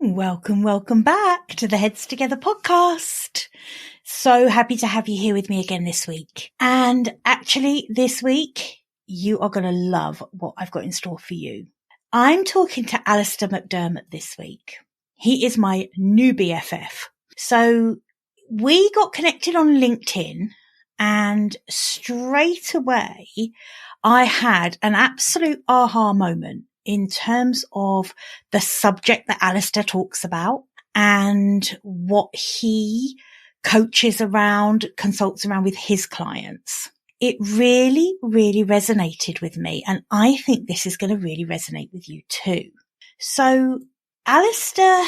Welcome back to the Heads Together podcast. So happy to have you here with me again this week. And actually this week, you are going to love what I've got in store for you. I'm talking to Alastair McDermott this week. He is my new BFF. So we got connected on LinkedIn and straight away I had an absolute aha moment in terms of the subject that Alastair talks about and what he coaches around, consults around with his clients. It really, really resonated with me. And I think this is going to really resonate with you too. So Alastair,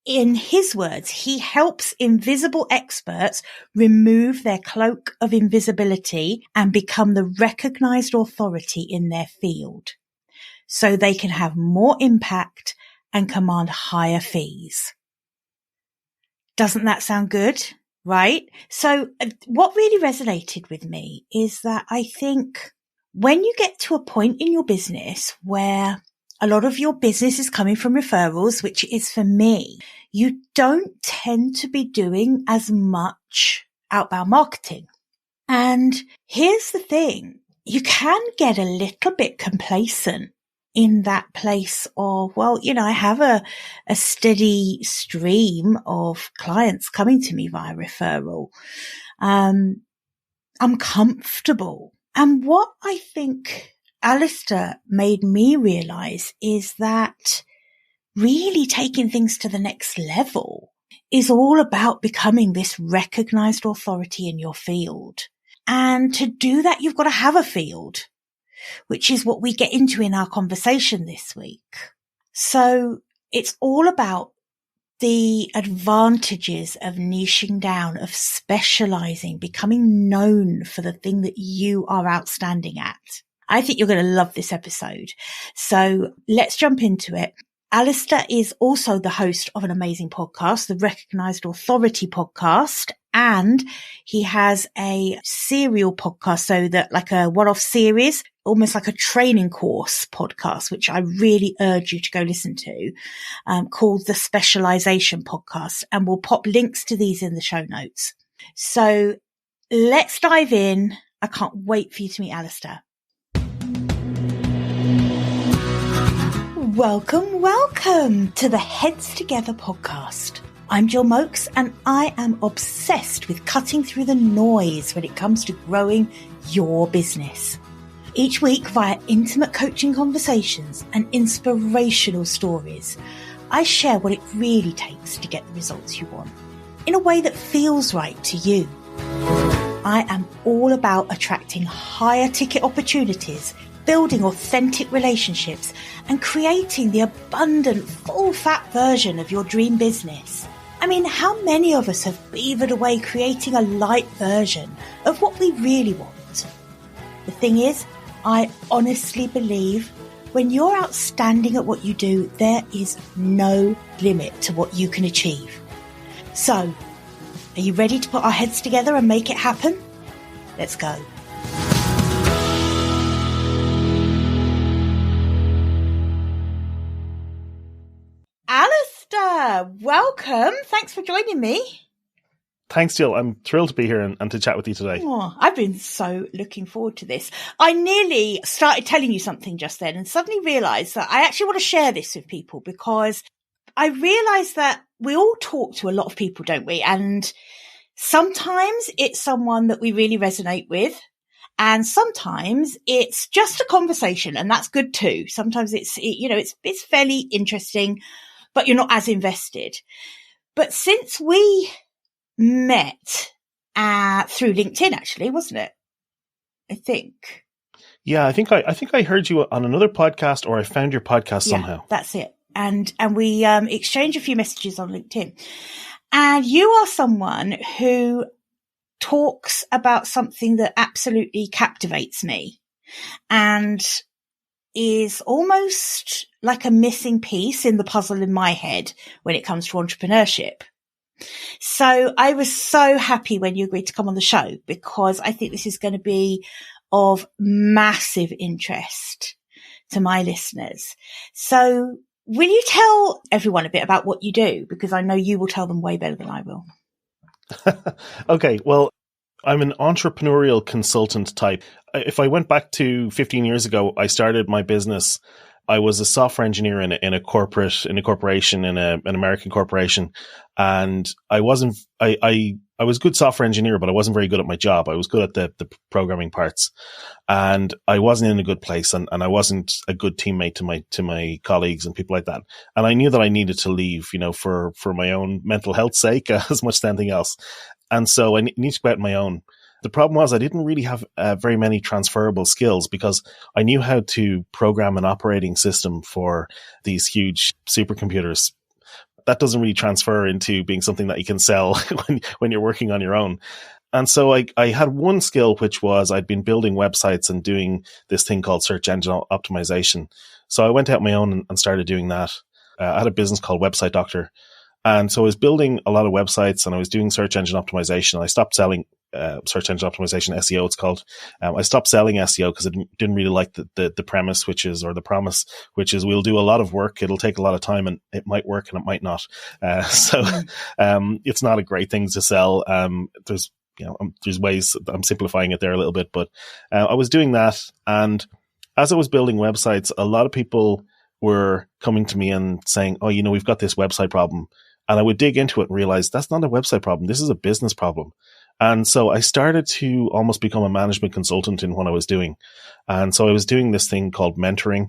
in his words, he helps invisible experts remove their cloak of invisibility and become the recognized authority in their field, so they can have more impact and command higher fees. Doesn't that sound good? Right? So what really resonated with me is that I think when you get to a point in your business where a lot of your business is coming from referrals, which is for me, you don't tend to be doing as much outbound marketing. And here's the thing, you can get a little bit complacent in that place of, well, I have a steady stream of clients coming to me via referral. I'm comfortable. And what I think Alastair made me realize is that really taking things to the next level is all about becoming this recognized authority in your field. And to do that, you've got to have a field, which is what we get into in our conversation this week. So it's all about the advantages of niching down, of specializing, becoming known for the thing that you are outstanding at. I think you're going to love this episode. So let's jump into it. Alastair is also the host of an amazing podcast, the Recognized Authority podcast, and he has a serial podcast, so that like a one-off series, almost like a training course podcast, which I really urge you to go listen to, called the Specialization podcast, and we'll pop links to these in the show notes. So let's dive in. I can't wait for you to meet Alastair. Welcome to the Heads Together podcast. I'm Jill Mokes, and I am obsessed with cutting through the noise when it comes to growing your business. Each week, via intimate coaching conversations and inspirational stories, I share what it really takes to get the results you want in a way that feels right to you. I am all about attracting higher ticket opportunities, building authentic relationships, and creating the abundant, full-fat version of your dream business. I mean, how many of us have beavered away creating a light version of what we really want? The thing is, I honestly believe when you're outstanding at what you do, there is no limit to what you can achieve. So, are you ready to put our heads together and make it happen? Let's go. Alastair, welcome. Thanks for joining me. Thanks, Jill. I'm thrilled to be here and to chat with you today. Oh, I've been so looking forward to this. I nearly started telling you something just then and suddenly realised that I actually want to share this with people, because I realised that we all talk to a lot of people, don't we? And sometimes it's someone that we really resonate with. And sometimes it's just a conversation, and that's good too. Sometimes it's fairly interesting, but you're not as invested. But since we met through LinkedIn, actually, wasn't it? I think. Yeah, I think I heard you on another podcast, or I found your podcast somehow. Yeah, that's it. And we exchanged a few messages on LinkedIn. And you are someone who talks about something that absolutely captivates me and is almost like a missing piece in the puzzle in my head when it comes to entrepreneurship. So I was so happy when you agreed to come on the show, because I think this is going to be of massive interest to my listeners. So Will you tell everyone a bit about what you do? Because I know you will tell them way better than I will. Okay, well, I'm an entrepreneurial consultant type. If I went back to 15 years ago, I started my business. I was a software engineer in an American corporation. And I was a good software engineer, but I wasn't very good at my job. I was good at the programming parts, and I wasn't in a good place, and I wasn't a good teammate to my colleagues and people like that. And I knew that I needed to leave, for my own mental health sake, as much as anything else. And so I need to go out on my own. The problem was I didn't really have very many transferable skills, because I knew how to program an operating system for these huge supercomputers. That doesn't really transfer into being something that you can sell when you're working on your own. And so I had one skill, which was I'd been building websites and doing this thing called search engine optimization. So I went out on my own and started doing that. I had a business called Website Doctor. And so I was building a lot of websites, and I was doing search engine optimization. I stopped selling search engine optimization, SEO it's called. I stopped selling SEO because I didn't really like the premise, the promise, which is we'll do a lot of work. It'll take a lot of time, and it might work and it might not. It's not a great thing to sell. There's ways, I'm simplifying it there a little bit, but I was doing that. And as I was building websites, a lot of people were coming to me and saying, oh, we've got this website problem. And I would dig into it and realize that's not a website problem. This is a business problem. And so I started to almost become a management consultant in what I was doing. And so I was doing this thing called mentoring,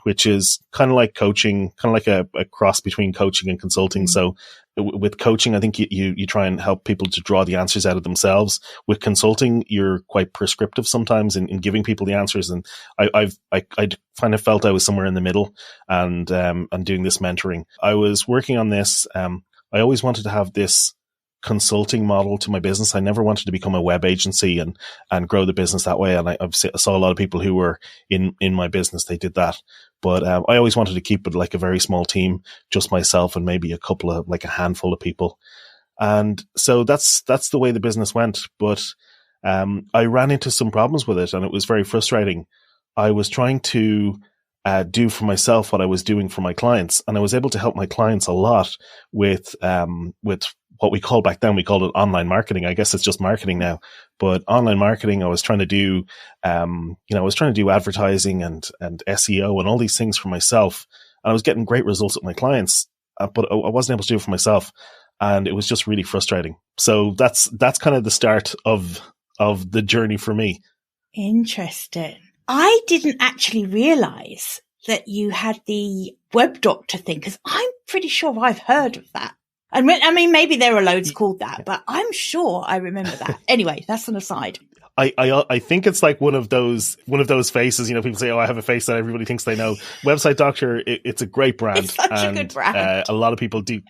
which is kind of like coaching, kind of like a cross between coaching and consulting. So with coaching, I think you try and help people to draw the answers out of themselves. With consulting, you're quite prescriptive sometimes in giving people the answers. And I kind of felt I was somewhere in the middle, and doing this mentoring. I was working on this. I always wanted to have this consulting model to my business. I never wanted to become a web agency and grow the business that way. And I saw a lot of people who were in my business, they did that. But I always wanted to keep it like a very small team, just myself and maybe a handful of people. And so that's the way the business went. But I ran into some problems with it, and it was very frustrating. I was trying to do for myself what I was doing for my clients, and I was able to help my clients a lot with what we called back then, we called it online marketing. I guess it's just marketing now, but online marketing, I was trying to do, advertising and SEO and all these things for myself. And I was getting great results with my clients, but I wasn't able to do it for myself. And it was just really frustrating. So that's kind of the start of the journey for me. Interesting. I didn't actually realize that you had the web doctor thing, because I'm pretty sure I've heard of that. I mean, maybe there are loads called that, but I'm sure I remember that. Anyway, that's an aside. I think it's like one of those faces. People say, "Oh, I have a face that everybody thinks they know." Website Doctor, it's a great brand. It's such a good brand. A lot of people do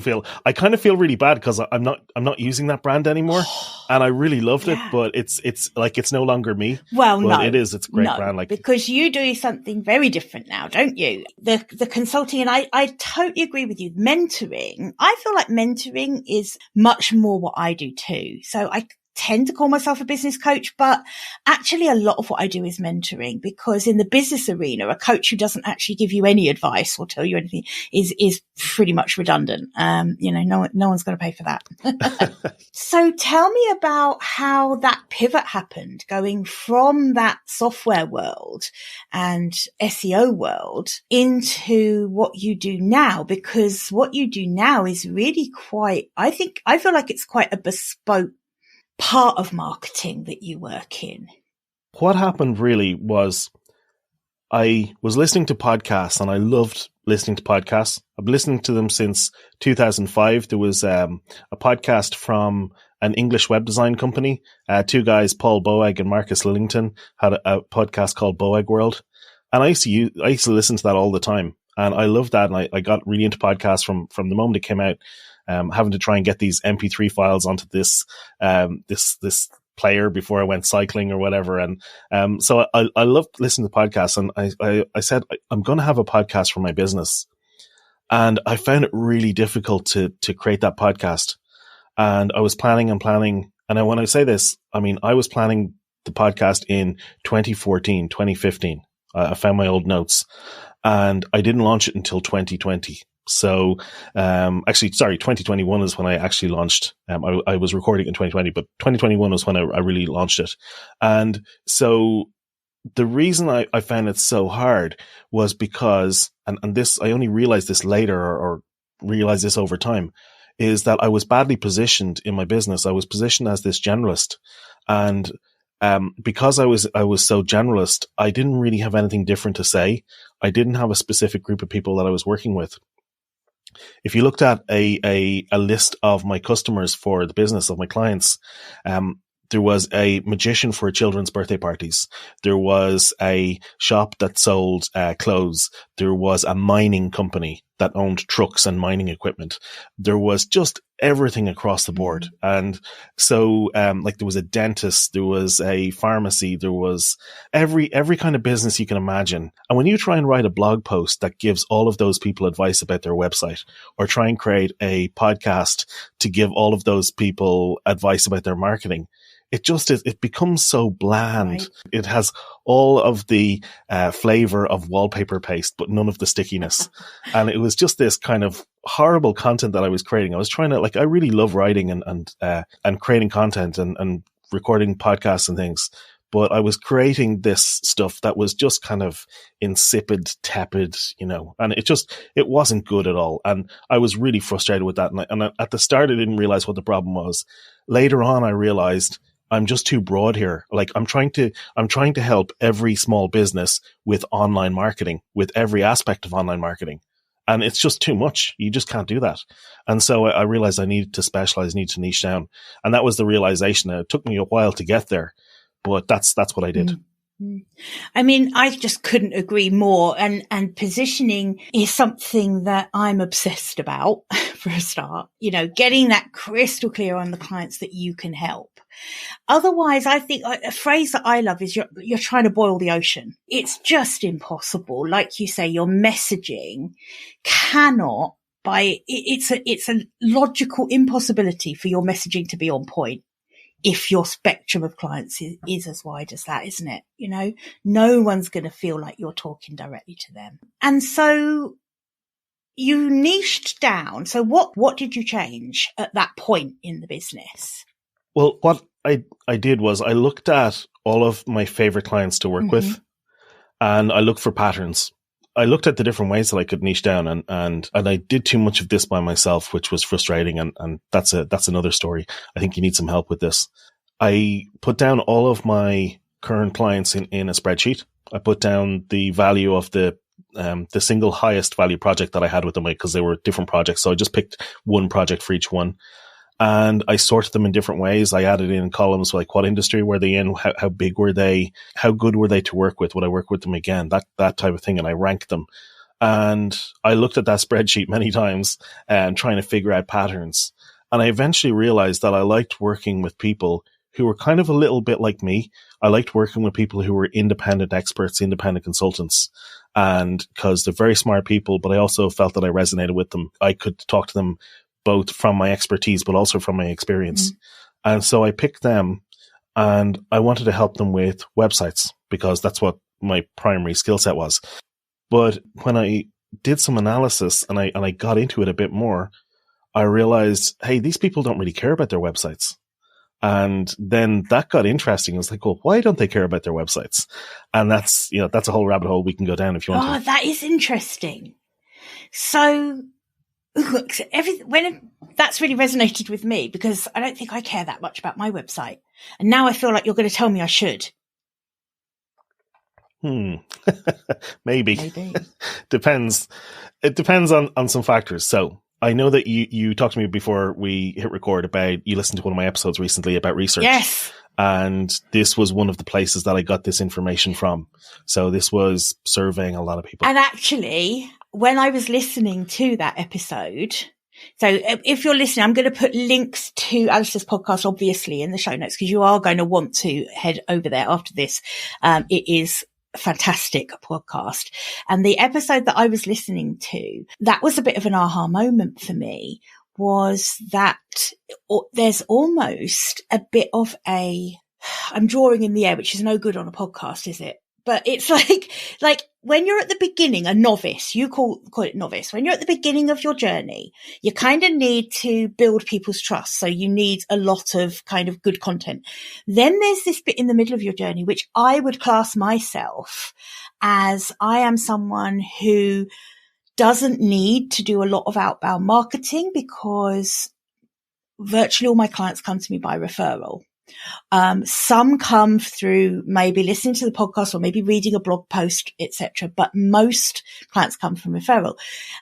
feel. I kind of feel really bad because I'm not using that brand anymore, and I really loved it, but it's like it's no longer me. Well, but no, it's a great brand. Because you do something very different now, don't you? The consulting, and I totally agree with you. Mentoring, I feel like mentoring is much more what I do too. So I tend to call myself a business coach, but actually a lot of what I do is mentoring, because in the business arena, a coach who doesn't actually give you any advice or tell you anything is pretty much redundant. No one's going to pay for that. So tell me about how that pivot happened, going from that software world and SEO world into what you do now, because what you do now is really I feel like it's quite a bespoke part of marketing that you work in. What happened really was I was listening to podcasts, and I loved listening to podcasts. I've been listening to them since 2005. There was a podcast from an English web design company. Two guys, Paul Boag and Marcus Lillington, had a podcast called Boag World. And I used to listen to that all the time. And I loved that. And I got really into podcasts from the moment it came out. Having to try and get these MP3 files onto this player before I went cycling or whatever. And so I loved listening to podcasts, and I said, I'm going to have a podcast for my business. And I found it really difficult to create that podcast. And I was planning. And when I say this, I mean, I was planning the podcast in 2014, 2015. I found my old notes, and I didn't launch it until 2020. So, actually, sorry, 2021 is when I actually launched. I was recording in 2020, but 2021 was when I really launched it. And so the reason I found it so hard was because, and this, I only realized this later or realized this over time, is that I was badly positioned in my business. I was positioned as this generalist, and because I was so generalist, I didn't really have anything different to say. I didn't have a specific group of people that I was working with. If you looked at a list of my customers for the business, of my clients, there was a magician for children's birthday parties. There was a shop that sold clothes. There was a mining company that owned trucks and mining equipment. There was just everything across the board. And so, like, there was a dentist, there was a pharmacy, there was every kind of business you can imagine. And when you try and write a blog post that gives all of those people advice about their website, or try and create a podcast to give all of those people advice about their marketing, it just is, it becomes so bland. Right. It has all of the flavor of wallpaper paste, but none of the stickiness. And it was just this kind of horrible content that I was creating. I was trying to, like, I really love writing and creating content and recording podcasts and things. But I was creating this stuff that was just kind of insipid, tepid, and it wasn't good at all. And I was really frustrated with that. And at the start, I didn't realize what the problem was. Later on, I realized I'm just too broad here. Like, I'm trying to help every small business with online marketing, with every aspect of online marketing. And it's just too much. You just can't do that. And so I realized I needed to specialize, needed to niche down. And that was the realization. It took me a while to get there, but that's what I did. I mean, I just couldn't agree more. And positioning is something that I'm obsessed about for a start, getting that crystal clear on the clients that you can help. Otherwise, I think a phrase that I love is you're trying to boil the ocean. It's just impossible. Like you say, your messaging cannot it's a logical impossibility for your messaging to be on point if your spectrum of clients is as wide as that, isn't it? No one's going to feel like you're talking directly to them. And so you niched down. So what did you change at that point in the business? Well, what I did was I looked at all of my favorite clients to work with, and I looked for patterns. I looked at the different ways that I could niche down, and I did too much of this by myself, which was frustrating. And that's another story. I think you need some help with this. I put down all of my current clients in a spreadsheet. I put down the value of the single highest value project that I had with them, because they were different projects. So I just picked one project for each one. And I sorted them in different ways. I added in columns like what industry were they in, how big were they, how good were they to work with, would I work with them again, that type of thing. And I ranked them. And I looked at that spreadsheet many times and trying to figure out patterns. And I eventually realized that I liked working with people who were kind of a little bit like me. I liked working with people who were independent experts, independent consultants. And because they're very smart people, but I also felt that I resonated with them. I could talk to them both from my expertise, but also from my experience. And so I picked them, and I wanted to help them with websites because that's what my primary skill set was. But when I did some analysis and I got into it a bit more, I realized, hey, these people don't really care about their websites. And then that got interesting. I was like, well, why don't they care about their websites? And that's a whole rabbit hole we can go down if you want to. Oh, that is interesting. So that's really resonated with me, because I don't think I care that much about my website. And now I feel like you're going to tell me I should. Maybe. Depends. It depends on some factors. So I know that you talked to me before we hit record about, you listened to one of my episodes recently about research. Yes. And this was one of the places that I got this information from. So this was surveying a lot of people. And actually, when I was listening to that episode, so if you're listening, I'm going to put links to Alastair's podcast, obviously, in the show notes, because you are going to want to head over there after this. It is a fantastic podcast. And the episode that I was listening to, that was a bit of an aha moment for me, was that there's almost a bit of I'm drawing in the air, which is no good on a podcast, is it? but it's like when you're at the beginning, a novice, you call it novice. When you're at the beginning of your journey, you kind of need to build people's trust. So you need a lot of kind of good content. Then there's this bit in the middle of your journey, which I would class myself as I am someone who doesn't need to do a lot of outbound marketing because virtually all my clients come to me by referral. Some come through maybe listening to the podcast or maybe reading a blog post, etc. But most clients come from referral.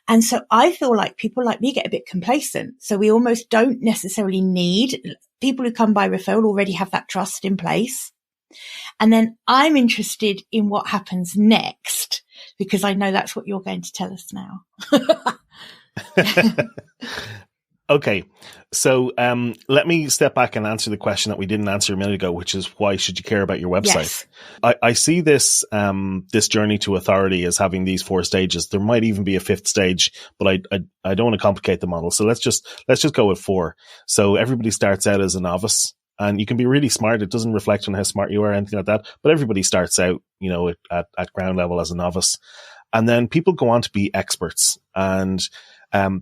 And so I feel like people like me get a bit complacent. So we almost don't necessarily need people who come by referral already have that trust in place. And then I'm interested in what happens next because I know that's what you're going to tell us now. Okay, so let me step back and answer the question that we didn't answer a minute ago, which is why should you care about your website? Yes. I see this this journey to authority as having these 4 stages. There might even be a 5th stage, but I don't want to complicate the model. So let's just go with 4. So everybody starts out as a novice, and you can be really smart. It doesn't reflect on how smart you are or anything like that, but everybody starts out, you know, at ground level as a novice, and then people go on to be experts and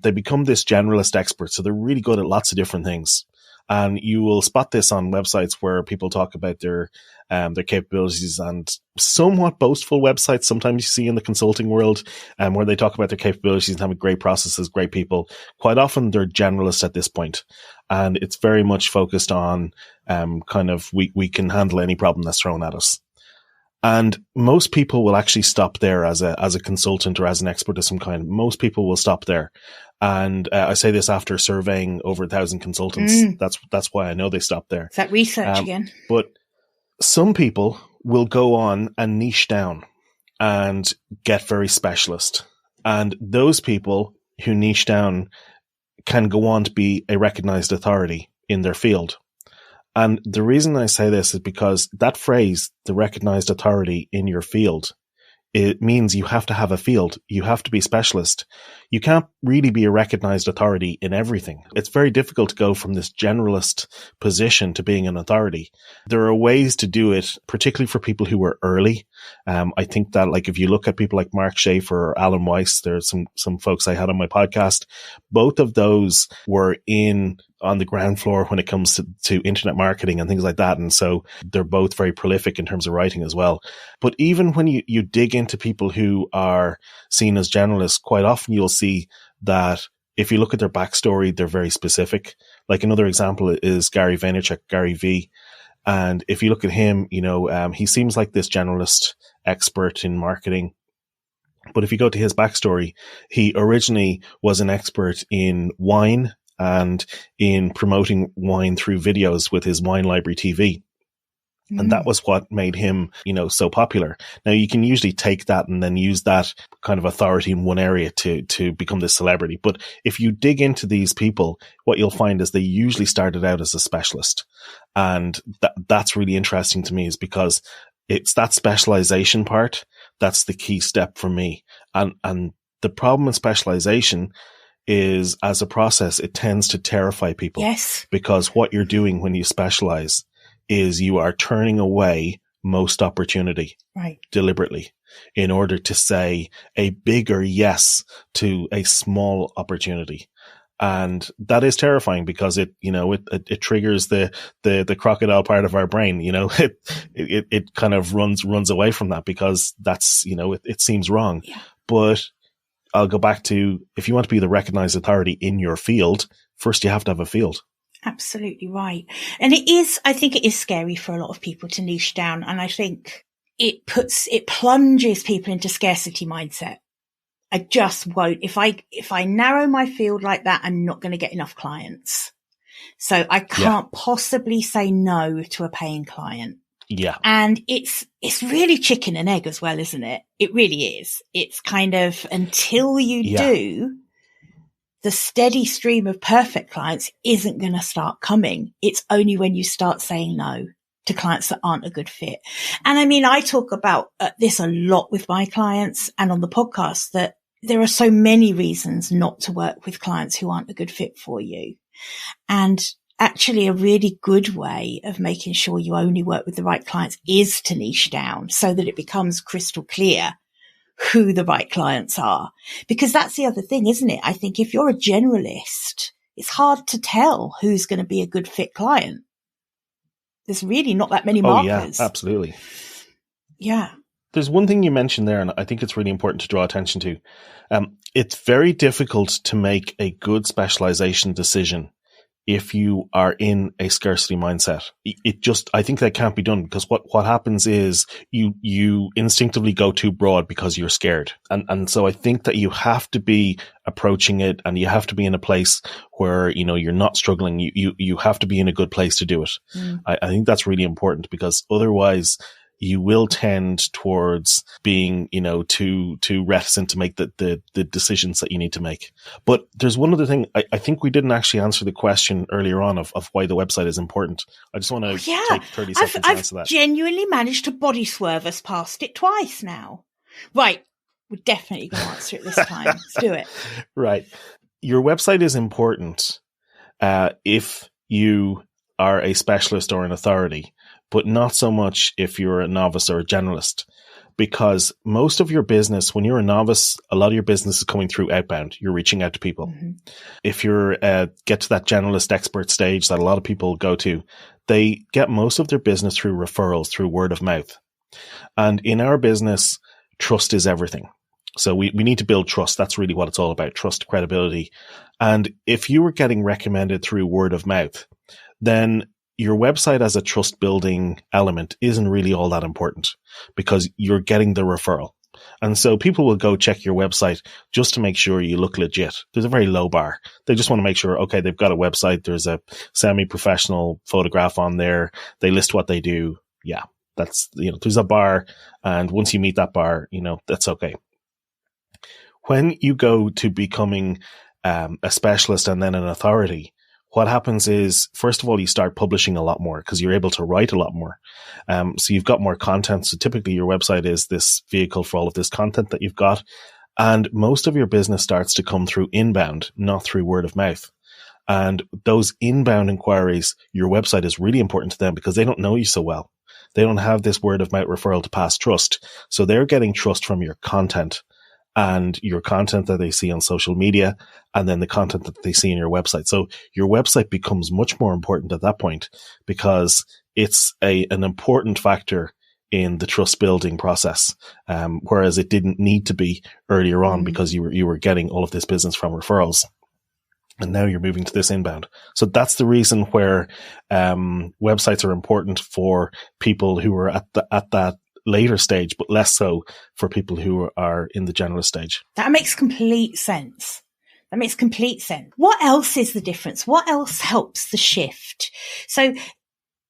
they become this generalist expert. So they're really good at lots of different things. And you will spot this on websites where people talk about their capabilities, and somewhat boastful websites sometimes you see in the consulting world, where they talk about their capabilities and having great processes, great people. Quite often they're generalists at this point. And it's very much focused on, kind of, we can handle any problem that's thrown at us. And most people will actually stop there as a consultant or as an expert of some kind. Most people will stop there. And I say this after surveying over 1,000 consultants. That's why I know they stop there. Is that research again? But some people will go on and niche down and get very specialist. And those people who niche down can go on to be a recognized authority in their field. And the reason I say this is because that phrase, the recognized authority in your field, it means you have to have a field. You have to be specialist. You can't really be a recognized authority in everything. It's very difficult to go from this generalist position to being an authority. There are ways to do it, particularly for people who are early. I think that, like, if you look at people like Mark Schaefer or Alan Weiss, there's some folks I had on my podcast. Both of those were on the ground floor when it comes to internet marketing and things like that. And so they're both very prolific in terms of writing as well. But even when you dig into people who are seen as generalists, quite often you'll see that if you look at their backstory, they're very specific. Like another example is Gary Vaynerchuk, Gary V. And if you look at him, he seems like this generalist expert in marketing. But if you go to his backstory, he originally was an expert in wine and in promoting wine through videos with his Wine Library TV. And that was what made him, so popular. Now, you can usually take that and then use that kind of authority in one area to become this celebrity. But if you dig into these people, what you'll find is they usually started out as a specialist. And that's really interesting to me, is because it's that specialization part that's the key step for me. And the problem with specialization is, as a process, it tends to terrify people. Yes. Because what you're doing when you specialize is you are turning away most opportunity, right, deliberately, in order to say a bigger yes to a small opportunity. And that is terrifying because it triggers the crocodile part of our brain. It kind of runs away from that because that's, it seems wrong. Yeah. But I'll go back to, if you want to be the recognized authority in your field, first you have to have a field. Absolutely right. And I think it is scary for a lot of people to niche down. And I think it plunges people into scarcity mindset. I just won't. If I narrow my field like that, I'm not going to get enough clients. So I can't possibly say no to a paying client. Yeah. And it's really chicken and egg as well, isn't it? It really is. It's kind of, until you do, the steady stream of perfect clients isn't going to start coming. It's only when you start saying no to clients that aren't a good fit. And I mean, I talk about this a lot with my clients and on the podcast, that there are so many reasons not to work with clients who aren't a good fit for you. And actually a really good way of making sure you only work with the right clients is to niche down so that it becomes crystal clear who the right clients are. Because that's the other thing, isn't it? I think if you're a generalist, it's hard to tell who's going to be a good fit client. There's really not that many markers. Yeah, absolutely. Yeah. There's one thing you mentioned there, and I think it's really important to draw attention to. It's very difficult to make a good specialization decision if you are in a scarcity mindset. I think that can't be done, because what happens is you instinctively go too broad because you're scared. And so I think that you have to be approaching it, and you have to be in a place where, you're not struggling. You have to be in a good place to do it. I think that's really important, because otherwise you will tend towards being, too reticent to make the decisions that you need to make. But there's one other thing. I think we didn't actually answer the question earlier on of why the website is important. I just want to take 30 seconds to answer that. I've genuinely managed to body swerve us past it twice now. Right. We're definitely going to answer it this time. Let's do it. Right. Your website is important if you are a specialist or an authority, but not so much if you're a novice or a generalist, because most of your business, when you're a novice, a lot of your business is coming through outbound. You're reaching out to people. Mm-hmm. If you're get to that generalist expert stage that a lot of people go to, they get most of their business through referrals, through word of mouth. And in our business, trust is everything. So we need to build trust. That's really what it's all about, trust, credibility. And if you were getting recommended through word of mouth, then your website as a trust building element isn't really all that important, because you're getting the referral. And so people will go check your website just to make sure you look legit. There's a very low bar. They just want to make sure, okay, they've got a website. There's a semi-professional photograph on there. They list what they do. Yeah, that's, there's a bar. And once you meet that bar, that's okay. When you go to becoming a specialist and then an authority, what happens is, first of all, you start publishing a lot more because you're able to write a lot more. So you've got more content. So typically your website is this vehicle for all of this content that you've got. And most of your business starts to come through inbound, not through word of mouth. And those inbound inquiries, your website is really important to them because they don't know you so well. They don't have this word of mouth referral to pass trust. So they're getting trust from your content, and your content that they see on social media, and then the content that they see on your website. So your website becomes much more important at that point, because it's an important factor in the trust building process. Whereas it didn't need to be earlier on, because you were getting all of this business from referrals. And now you're moving to this inbound. So that's the reason where websites are important for people who are at that later stage, but less so for people who are in the generalist stage. That makes complete sense. What else is the difference? What else helps the shift? So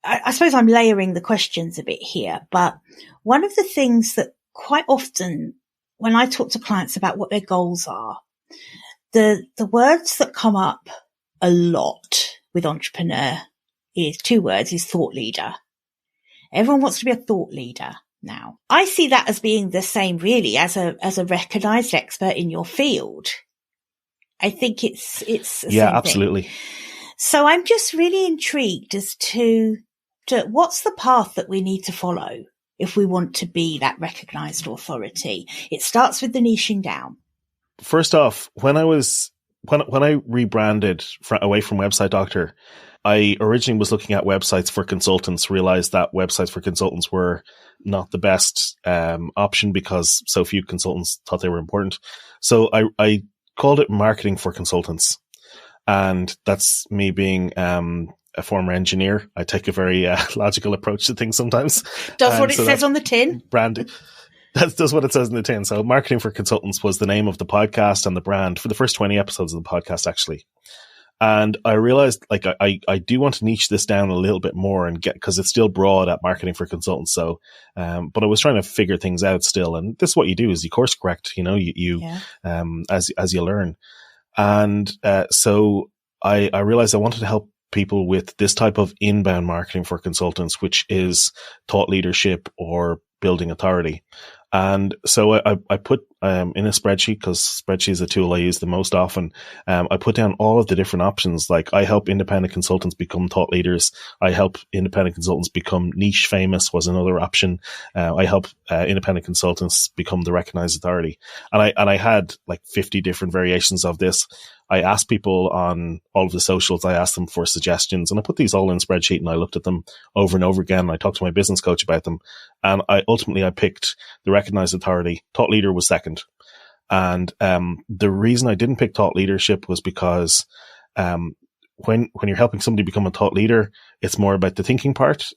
I suppose I'm layering the questions a bit here, but one of the things that quite often when I talk to clients about what their goals are, the words that come up a lot with entrepreneur is two words, is thought leader. Everyone wants to be a thought leader. Now, I see that as being the same really as a recognized expert in your field. I think it's the same absolutely. thing. So I'm just really intrigued as to what's the path that we need to follow if we want to be that recognized authority. It starts with the niching down. First off, when I rebranded away from Website Doctor, I originally was looking at websites for consultants, realized that websites for consultants were not the best option because so few consultants thought they were important. So I called it Marketing for Consultants. And that's me being a former engineer. I take a very logical approach to things sometimes. Does what it says on the tin. Branding. That's what it says in the tin. So Marketing for Consultants was the name of the podcast and the brand for the first 20 episodes of the podcast, actually. And I realized I do want to niche this down a little bit more and because it's still broad at Marketing for Consultants. So, but I was trying to figure things out still. And this is what you do is you course correct, as you learn. And, so I realized I wanted to help people with this type of inbound marketing for consultants, which is thought leadership or building authority. And so I put in a spreadsheet, because spreadsheet is a tool I use the most often. I put down all of the different options. Like, I help independent consultants become thought leaders. I help independent consultants become niche famous was another option. I help independent consultants become the recognized authority. And I had like 50 different variations of this. I asked people on all of the socials, I asked them for suggestions, and I put these all in a spreadsheet, and I looked at them over and over again. I talked to my business coach about them, and I picked the recognized authority. Thought leader was second. And the reason I didn't pick thought leadership was because when you're helping somebody become a thought leader, it's more about the thinking part.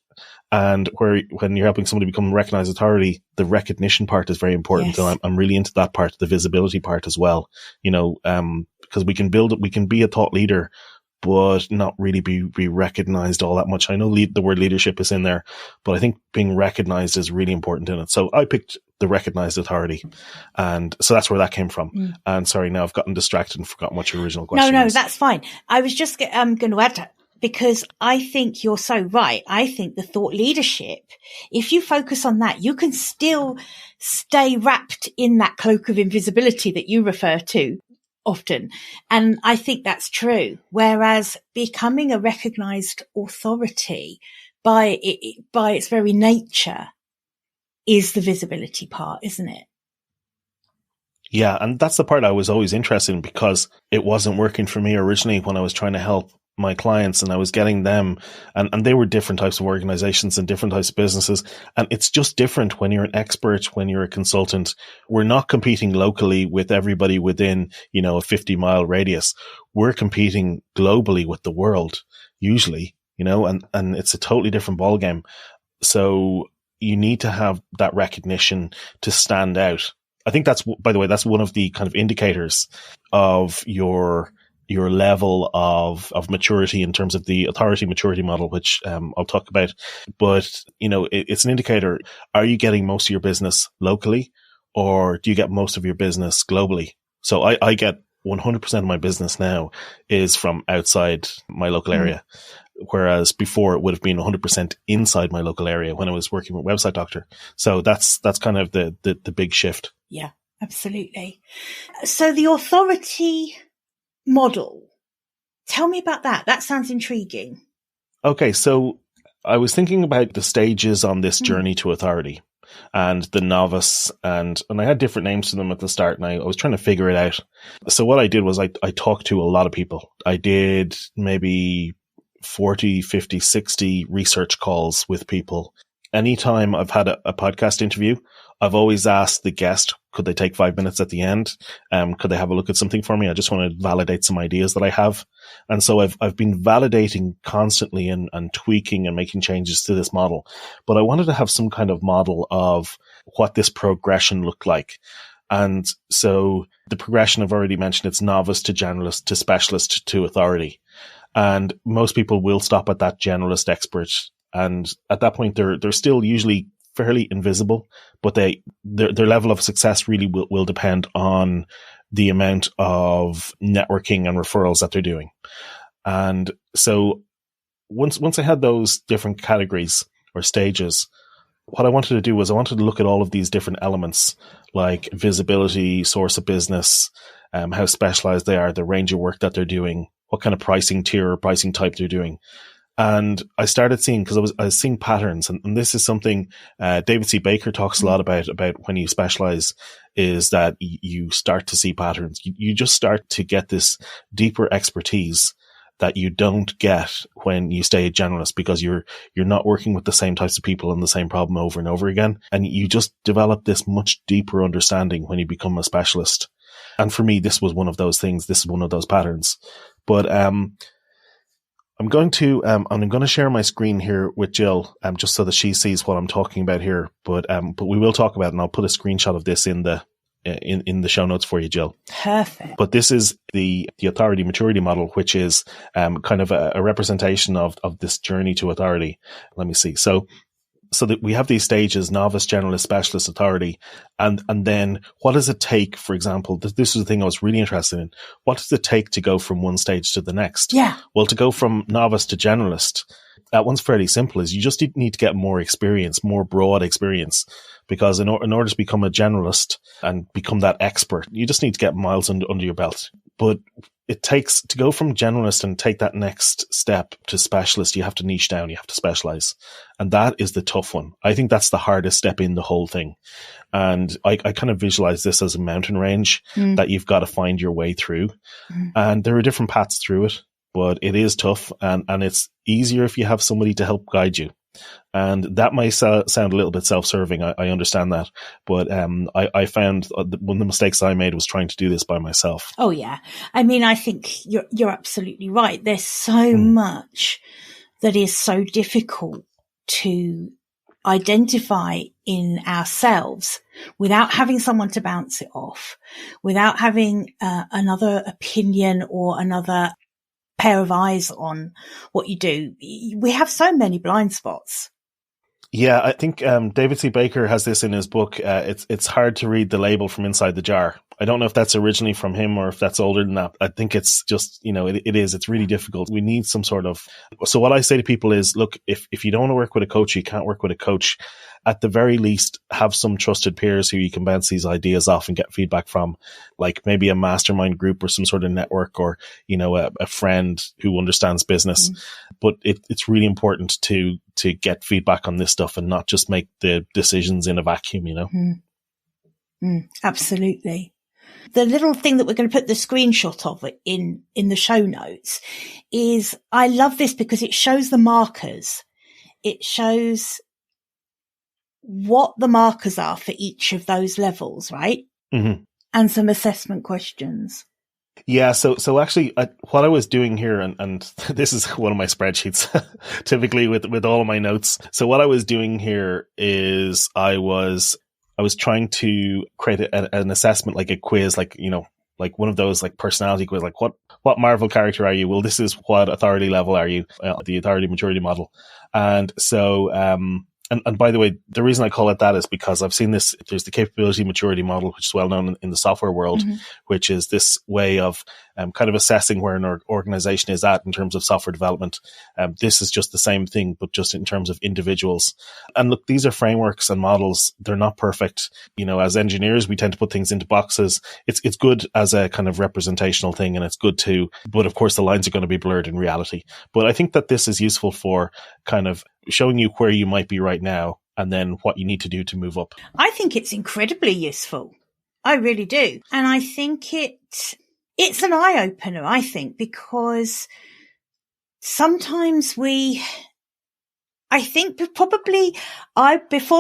And when you're helping somebody become a recognized authority, the recognition part is very important. Yes. And I'm really into that part, the visibility part as well. Because we can be a thought leader, but not really be recognized all that much. I know the word leadership is in there, but I think being recognized is really important in it. So I picked the recognized authority. And so that's where that came from. And sorry, now I've gotten distracted and forgotten what your original question was. No, that's fine. I was just going to add that, because I think you're so right. I think the thought leadership, if you focus on that, you can still stay wrapped in that cloak of invisibility that you refer to often. And I think that's true. Whereas becoming a recognized authority by its very nature is the visibility part, isn't it? Yeah. And that's the part I was always interested in, because it wasn't working for me originally when I was trying to help my clients, and I was getting them, and they were different types of organizations and different types of businesses. And it's just different when you're an expert, when you're a consultant. We're not competing locally with everybody within, a 50-mile radius. We're competing globally with the world, usually, and it's a totally different ballgame. So you need to have that recognition to stand out. I think that's one of the kind of indicators of your level of maturity in terms of the authority maturity model, which I'll talk about. But, it's an indicator. Are you getting most of your business locally, or do you get most of your business globally? So I get 100% of my business now is from outside my local area. Whereas before it would have been 100% inside my local area when I was working with Website Doctor. So that's kind of the big shift. Yeah, absolutely. So the authority model, tell me about that. That sounds intriguing. Okay, so I was thinking about the stages on this journey to authority, and the novice, and I had different names for them at the start, and I was trying to figure it out. So what I did was I talked to a lot of people. I did maybe 40, 50, 60 research calls with people. Anytime I've had a podcast interview, I've always asked the guest, could they take 5 minutes at the end? Could they have a look at something for me? I just want to validate some ideas that I have. And so I've been validating constantly and tweaking and making changes to this model. But I wanted to have some kind of model of what this progression looked like. And so the progression I've already mentioned, it's novice to generalist to specialist to authority. And most people will stop at that generalist expert. And at that point, they're still usually fairly invisible, but their level of success really will depend on the amount of networking and referrals that they're doing. And so once I had those different categories or stages, what I wanted to do was I wanted to look at all of these different elements, like visibility, source of business, how specialized they are, the range of work that they're doing, what kind of pricing tier or pricing type they're doing. And I started seeing, because I was seeing patterns, and this is something David C. Baker talks a lot about when you specialize, is that you start to see patterns. You just start to get this deeper expertise that you don't get when you stay a generalist, because you're not working with the same types of people and the same problem over and over again. And you just develop this much deeper understanding when you become a specialist. And for me, this was one of those things. This is one of those patterns. But I'm going to share my screen here with Jill, just so that she sees what I'm talking about here. But we will talk about it, and I'll put a screenshot of this in the show notes for you, Jill. Perfect. But this is the authority maturity model, which is kind of a representation of this journey to authority. Let me see. So that we have these stages: novice, generalist, specialist, authority. And then what does it take, for example, this is the thing I was really interested in. What does it take to go from one stage to the next? Yeah. Well, to go from novice to generalist, that one's fairly simple. Is you just need to get more experience, more broad experience. because in order to become a generalist and become that expert, you just need to get miles under your belt. But it takes to go from generalist and take that next step to specialist. You have to niche down. You have to specialize. And that is the tough one. I think that's the hardest step in the whole thing. And I kind of visualize this as a mountain range that you've got to find your way through. And there are different paths through it, but it is tough. And it's easier if you have somebody to help guide you. And that might sound a little bit self-serving. I understand that. But I found one of the mistakes I made was trying to do this by myself. Oh, yeah. I mean, I think you're absolutely right. There's so much that is so difficult to identify in ourselves without having someone to bounce it off, without having another opinion or another pair of eyes on what you do. We have so many blind spots. Yeah, I think David C. Baker has this in his book. It's hard to read the label from inside the jar. I don't know if that's originally from him or if that's older than that. I think it's just, it is. It's really difficult. We need some sort of. So what I say to people is, look, if you don't want to work with a coach, you can't work with a coach. At the very least, have some trusted peers who you can bounce these ideas off and get feedback from, like maybe a mastermind group or some sort of network, or, a friend who understands business. But it's really important to get feedback on this stuff and not just make the decisions in a vacuum, Absolutely. The little thing that we're going to put the screenshot of it in the show notes is, I love this because it shows the markers. It shows what the markers are for each of those levels, right? And some assessment questions. Yeah. So actually what I was doing here, and this is one of my spreadsheets, typically with all of my notes. So what I was doing here is I was trying to create an assessment, like a quiz, like one of those like personality quiz, like what Marvel character are you? Well, this is what authority level are you? The authority maturity model. And so, and by the way, the reason I call it that is because I've seen this. There's the capability maturity model, which is well known in the software world, which is this way of kind of assessing where an organization is at in terms of software development. This is just the same thing, but just in terms of individuals. And look, these are frameworks and models. They're not perfect. As engineers, we tend to put things into boxes. It's good as a kind of representational thing, and it's good too. But of course, the lines are going to be blurred in reality. But I think that this is useful for kind of showing you where you might be right now and then what you need to do to move up. I think it's incredibly useful. I really do. And I think it's an eye-opener, I think, because sometimes before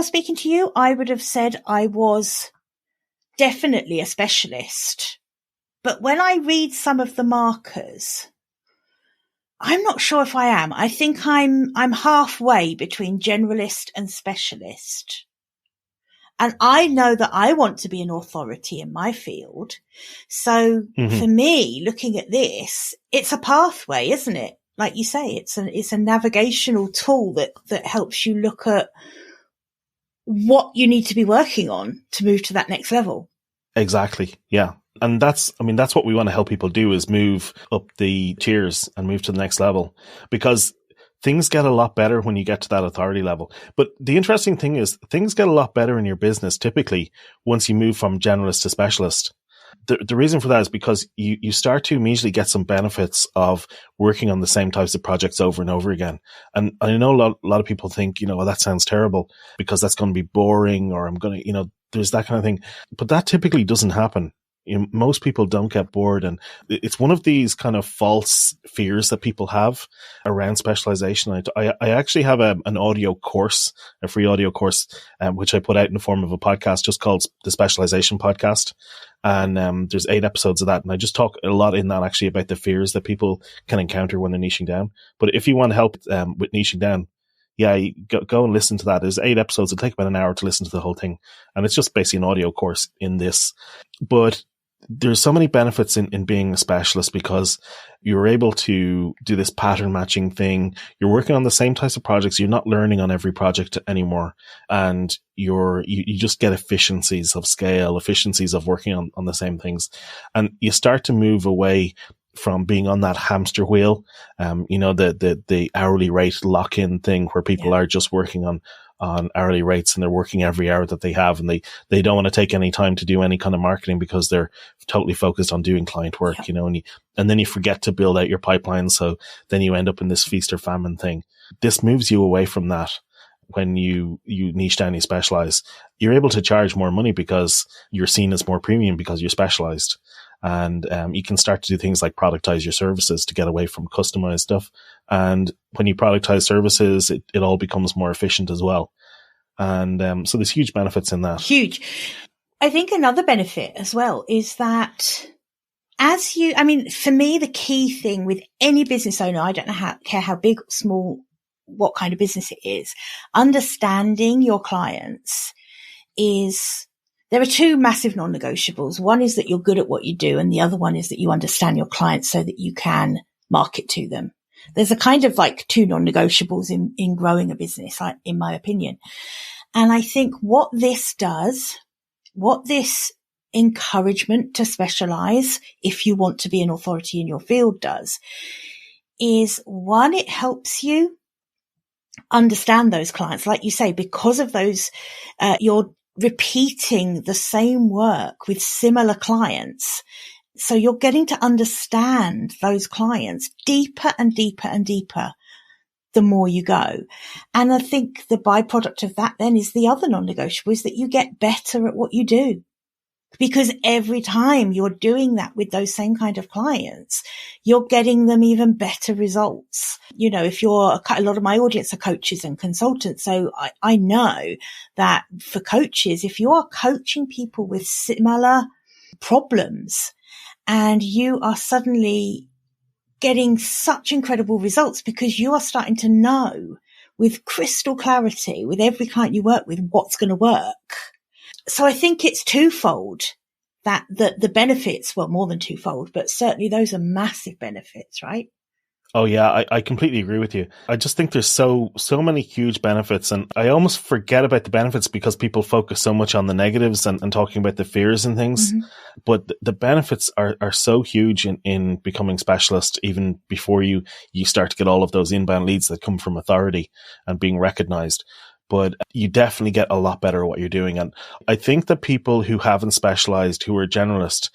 speaking to you, I would have said I was definitely a specialist. But when I read some of the markers, I'm not sure if I am. I think I'm halfway between generalist and specialist. And I know that I want to be an authority in my field. So for me, looking at this, it's a pathway, isn't it? Like you say, it's a navigational tool that helps you look at what you need to be working on to move to that next level. Exactly. Yeah. And that's what we want to help people do, is move up the tiers and move to the next level, because things get a lot better when you get to that authority level. But the interesting thing is, things get a lot better in your business typically once you move from generalist to specialist. The reason for that is because you start to immediately get some benefits of working on the same types of projects over and over again. And I know a lot of people think, well, that sounds terrible because that's going to be boring, or I'm going to, there's that kind of thing. But that typically doesn't happen. Most people don't get bored, and it's one of these kind of false fears that people have around specialization. I actually have an audio course, a free audio course, which I put out in the form of a podcast, just called the Specialization Podcast. And there's 8 episodes of that, and I just talk a lot in that actually about the fears that people can encounter when they're niching down. But if you want to help with niching down, yeah, go and listen to that. There's 8 episodes. It'll take about an hour to listen to the whole thing, and it's just basically an audio course in this. But there's so many benefits in being a specialist, because you're able to do this pattern matching thing. You're working on the same types of projects. You're not learning on every project anymore. And you just get efficiencies of scale, efficiencies of working on the same things. And you start to move away from being on that hamster wheel, the hourly rate lock-in thing where people are just working on hourly rates and they're working every hour that they have, and they don't want to take any time to do any kind of marketing because they're totally focused on doing client work, and then you forget to build out your pipeline. So then you end up in this feast or famine thing. This moves you away from that. When you niche down, you specialize, you're able to charge more money because you're seen as more premium because you're specialized. And you can start to do things like productize your services to get away from customized stuff. And when you productize services, it all becomes more efficient as well. And so there's huge benefits in that. Huge. I think another benefit as well is that for me, the key thing with any business owner, I don't care how big or small, what kind of business it is, understanding your clients there are two massive non-negotiables. One is that you're good at what you do, and the other one is that you understand your clients so that you can market to them. There's a kind of like two non-negotiables in growing a business, in my opinion. And I think what this encouragement to specialize, if you want to be an authority in your field, does, is one, it helps you understand those clients. Like you say, because of those, you're repeating the same work with similar clients. So you're getting to understand those clients deeper and deeper and deeper the more you go. And I think the byproduct of that then is the other non-negotiable, is that you get better at what you do. Because every time you're doing that with those same kind of clients, you're getting them even better results. If a lot of my audience are coaches and consultants. So I know that for coaches, if you are coaching people with similar problems and you are suddenly getting such incredible results because you are starting to know with crystal clarity with every client you work with what's going to work. So I think it's twofold, that the benefits, well, more than twofold, but certainly those are massive benefits, right? Oh yeah, I completely agree with you. I just think there's so many huge benefits, and I almost forget about the benefits because people focus so much on the negatives and talking about the fears and things. Mm-hmm. But the benefits are so huge in becoming specialist, even before you start to get all of those inbound leads that come from authority and being recognized. But you definitely get a lot better at what you're doing. And I think that people who haven't specialized, who are generalist,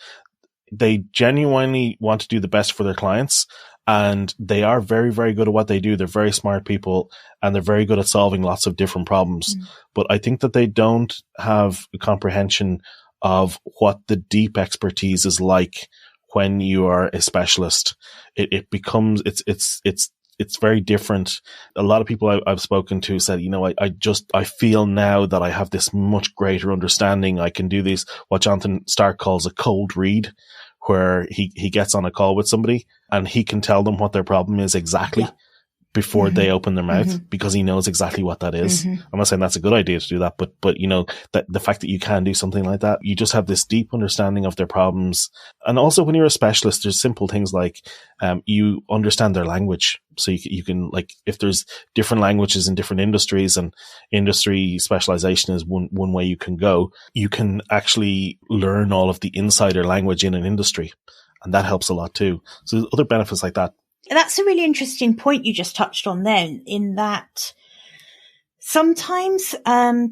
they genuinely want to do the best for their clients. And they are very, very good at what they do. They're very smart people and they're very good at solving lots of different problems. Mm. But I think that they don't have a comprehension of what the deep expertise is like when you are a specialist. It becomes, it's very different. A lot of people I've spoken to said, I feel now that I have this much greater understanding. I can do these, what Jonathan Stark calls a cold read, where he gets on a call with somebody and he can tell them what their problem is exactly before mm-hmm. they open their mouth mm-hmm. because he knows exactly what that is. Mm-hmm. I'm not saying that's a good idea to do that, but that the fact that you can do something like that, you just have this deep understanding of their problems. And also when you're a specialist, there's simple things like, you understand their language. So you can, like, if there's different languages in different industries, and industry specialization is one way you can go, you can actually learn all of the insider language in an industry. And that helps a lot too. So there's other benefits like that. That's a really interesting point you just touched on then, in that sometimes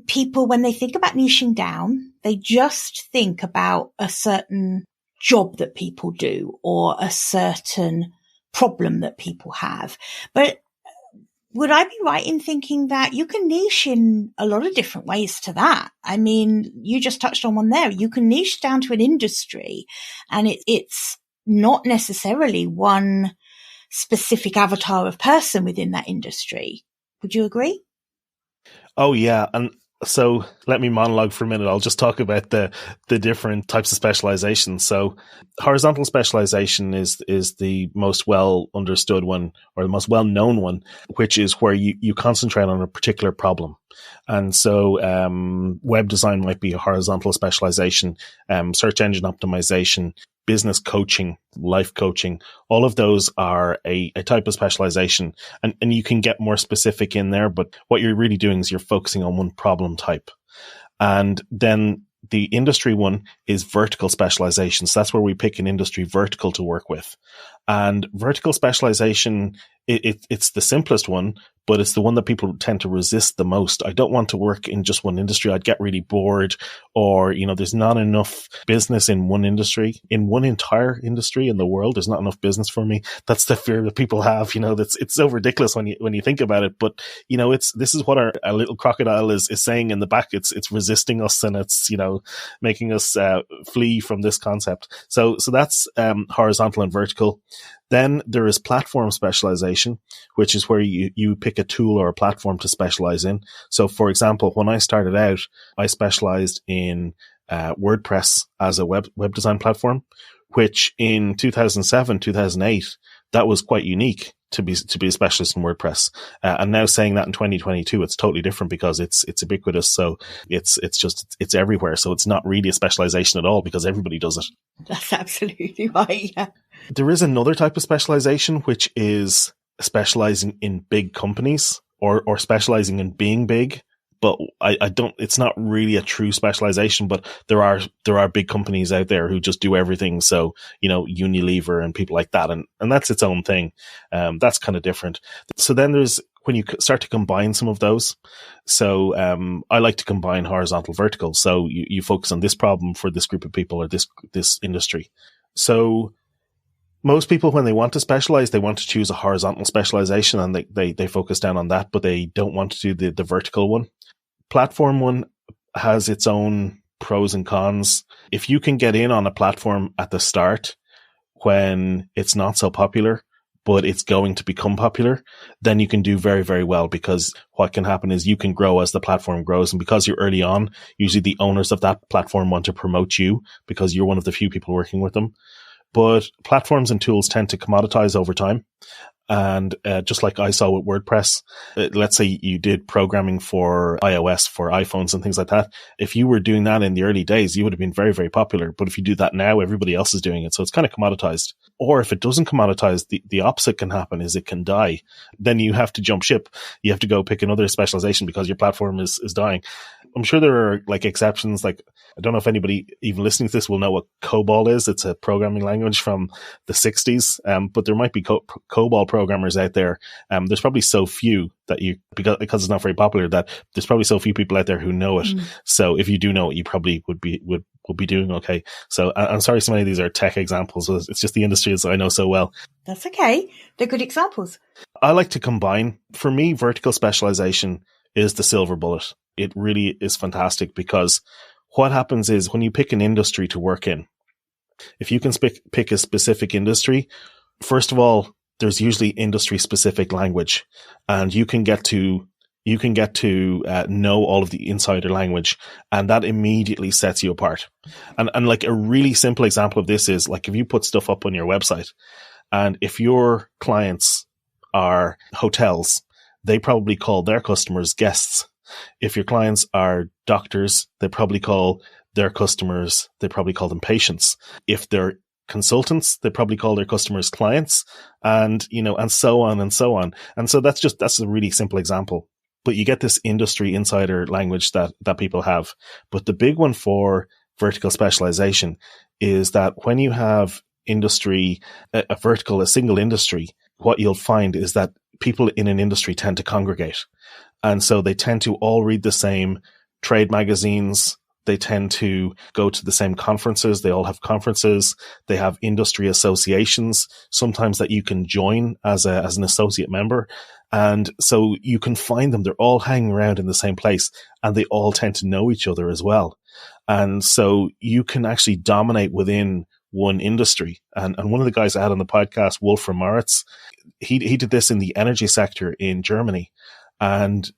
people, when they think about niching down, they just think about a certain job that people do or a certain problem that people have. But would I be right in thinking that you can niche in a lot of different ways to that? I mean, you just touched on one there. You can niche down to an industry, and it's not necessarily one specific avatar of person within that industry. Would you agree? Oh yeah. And so let me monologue for a minute. I'll just talk about the different types of specialization. So horizontal specialization is the most well understood one, or the most well known one, which is where you concentrate on a particular problem. And so web design might be a horizontal specialization, search engine optimization, business coaching, life coaching, all of those are a type of specialization. And you can get more specific in there, but what you're really doing is you're focusing on one problem type. And then the industry one is vertical specialization. So that's where we pick an industry vertical to work with. And vertical specialization, it's the simplest one, but it's the one that people tend to resist the most. I don't want to work in just one industry. I'd get really bored, or, there's not enough business in one industry, in one entire industry in the world. There's not enough business for me. That's the fear that people have, it's so ridiculous when you think about it. But, this is what our little crocodile is saying in the back. It's resisting us, and it's, making us flee from this concept. So that's horizontal and vertical. Then there is platform specialization, which is where you pick a tool or a platform to specialize in. So, for example, when I started out, I specialized in WordPress as a web design platform, which in 2007, 2008, that was quite unique to be a specialist in WordPress. And now saying that in 2022, it's totally different because it's ubiquitous. So it's everywhere. So it's not really a specialization at all because everybody does it. That's absolutely right. Yeah. There is another type of specialization, which is specializing in big companies or specializing in being big. But it's not really a true specialization, but there are big companies out there who just do everything. So, Unilever and people like that. And that's its own thing. That's kind of different. So then there's when you start to combine some of those. So, I like to combine horizontal, vertical. So you focus on this problem for this group of people or this industry. So most people, when they want to specialize, they want to choose a horizontal specialization, and they focus down on that, but they don't want to do the vertical one. Platform one has its own pros and cons. If you can get in on a platform at the start when it's not so popular, but it's going to become popular, then you can do very, very well, because what can happen is you can grow as the platform grows. And because you're early on, usually the owners of that platform want to promote you because you're one of the few people working with them. But platforms and tools tend to commoditize over time. And just like I saw with WordPress, let's say you did programming for iOS, for iPhones and things like that. If you were doing that in the early days, you would have been very, very popular. But if you do that now, everybody else is doing it. So it's kind of commoditized. Or if it doesn't commoditize, the opposite can happen, is it can die. Then you have to jump ship. You have to go pick another specialization because your platform is dying. I'm sure there are like exceptions. Like, I don't know if anybody even listening to this will know what COBOL is. It's a programming language from the 60s. But there might be COBOL programmers out there. There's probably so few that because it's not very popular, that there's probably so few people out there who know it. So if you do know it, you probably would be doing okay. So I'm sorry so many of these are tech examples. It's just the industries I know so well. That's okay. They're good examples. I like to combine. For me, vertical specialization is the silver bullet. It really is fantastic, because what happens is when you pick an industry to work in, if you can pick a specific industry, first of all, there's usually industry specific language, and you can get to know all of the insider language, and that immediately sets you apart. And like a really simple example of this is like if you put stuff up on your website, and if your clients are hotels, they probably call their customers guests. If your clients are doctors, they probably call their customers, they probably call them patients. If they're consultants, they probably call their customers clients, and so on and so on. And so that's a really simple example. But you get this industry insider language that people have. But the big one for vertical specialization is that when you have industry, a single industry, what you'll find is that people in an industry tend to congregate. And so they tend to all read the same trade magazines. They tend to go to the same conferences. They all have conferences. They have industry associations, sometimes that you can join as an associate member. And so you can find them. They're all hanging around in the same place, and they all tend to know each other as well. And so you can actually dominate within one industry. And one of the guys I had on the podcast, Wolfram Moritz, he did this in the energy sector in Germany. And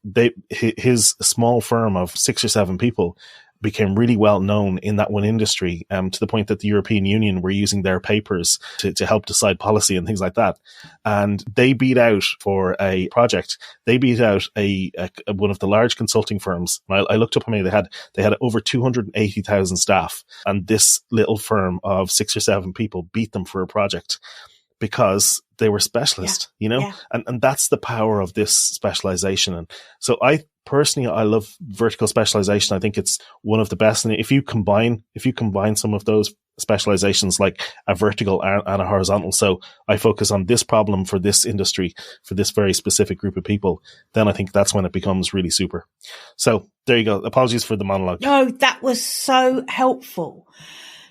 his small firm of 6 or 7 people became really well known in that one industry, to the point that the European Union were using their papers to help decide policy and things like that. And they beat out, for a project, one of the large consulting firms. I looked up how many they had over 280,000 staff, and this little firm of 6 or 7 people beat them for a project. because they were specialists, and that's the power of this specialization. And so I love vertical specialization. I think it's one of the best. And if you combine some of those specializations, like a vertical and a horizontal, so I focus on this problem for this industry, for this very specific group of people, then I think that's when it becomes really super. So there you go. Apologies for the monologue. No, that was so helpful.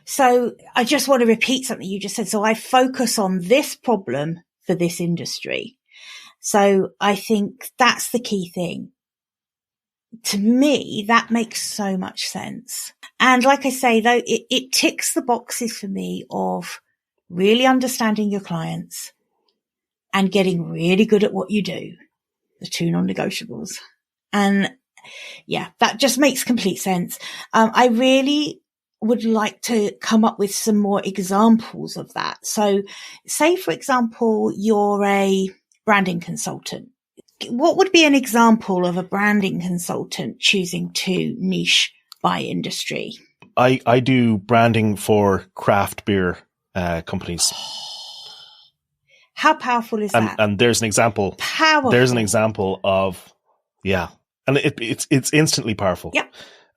So I just want to repeat something you just said. So I focus on this problem for this industry. So I think that's the key thing. To me, that makes so much sense. And like I say, though, it ticks the boxes for me of really understanding your clients and getting really good at what you do. The two non-negotiables. And yeah, that just makes complete sense. I really would like to come up with some more examples of that. So say, for example, you're a branding consultant. What would be an example of a branding consultant choosing to niche by industry? I do branding for craft beer companies. How powerful is that? And there's an example. Powerful. There's an example of, yeah. And it's instantly powerful. Yeah.